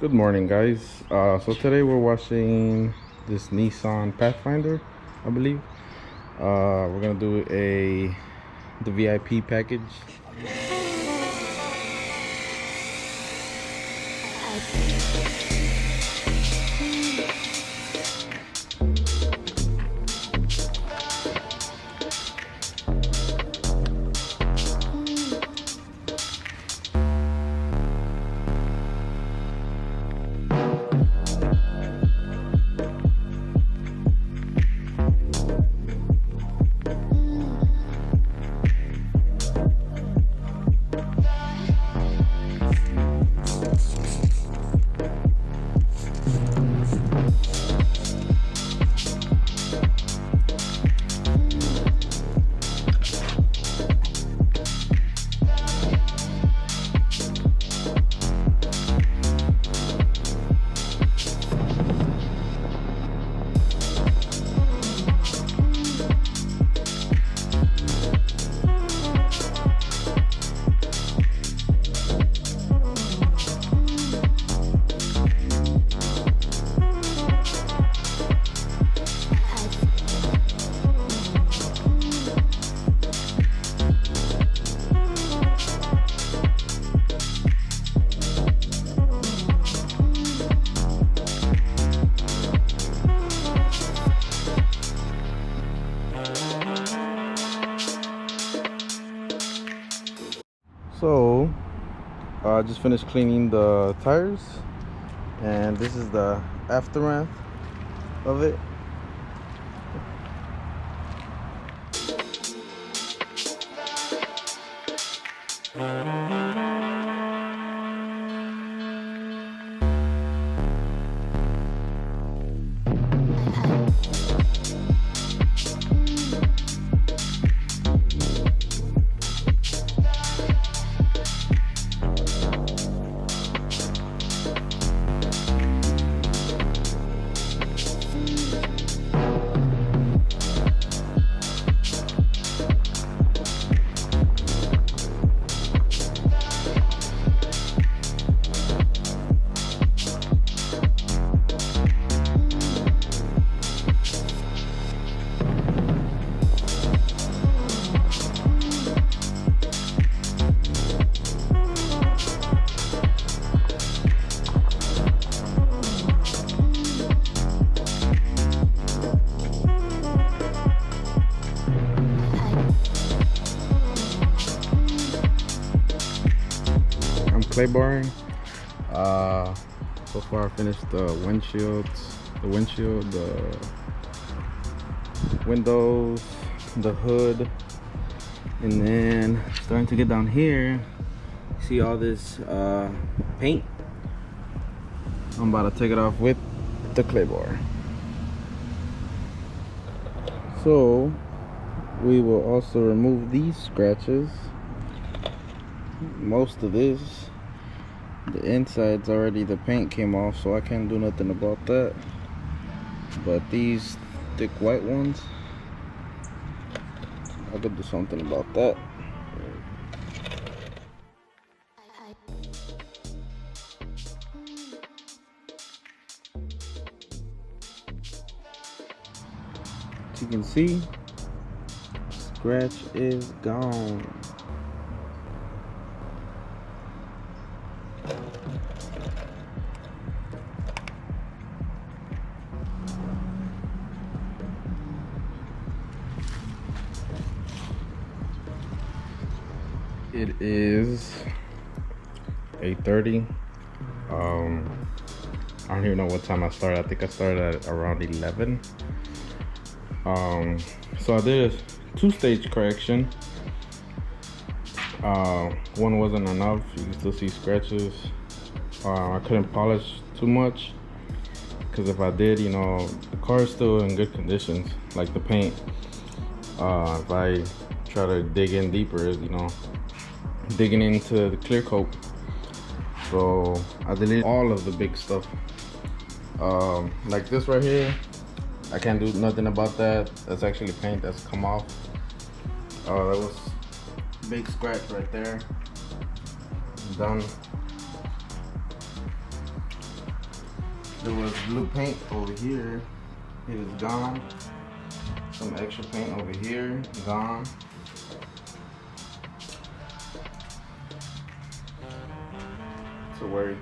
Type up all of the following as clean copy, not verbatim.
Good morning, guys. So today we're washing this Nissan Pathfinder, I believe. We're gonna do the VIP package. So I just finished cleaning the tires, and this is the aftermath of it. Clay barring. So far I finished the windshield, the windows, the hood, and then starting to get down here. See all this paint? I'm about to take it off with the clay bar. So we will also remove these scratches. Most of this, the inside's already, the paint came off, so I can't do nothing about that. But these thick white ones, I could do something about that. As you can see, scratch is gone. It is 8:30. I don't even know what time I started. I think I started at around 11. So I did a 2-stage correction. One wasn't enough. You can still see scratches. I couldn't polish too much, because if I did, the car is still in good conditions, like the paint. If I try to dig in deeper, digging into the clear coat. So I deleted all of the big stuff. Like this right here, I can't do nothing about that. That's actually paint that's come off. That was a big scratch right there. Done. There was blue paint over here. It is gone. Some extra paint over here, gone. It's a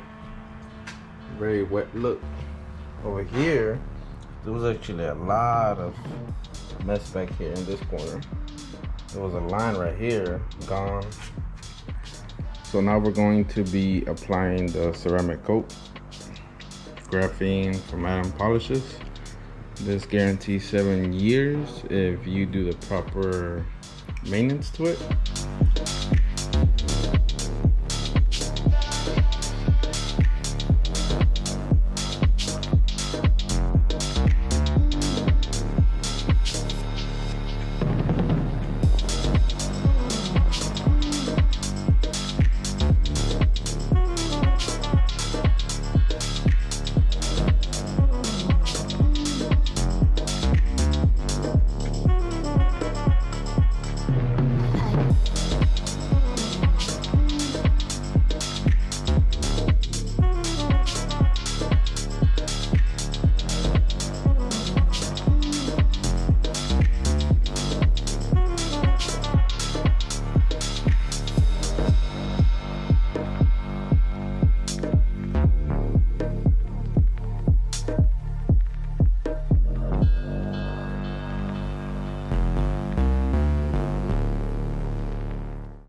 very wet look. Over here, there was actually a lot of mess back here in this corner. There was a line right here, gone. So now we're going to be applying the ceramic coat, Graphene from Adam Polishes. This guarantees 7 years if you do the proper maintenance to it.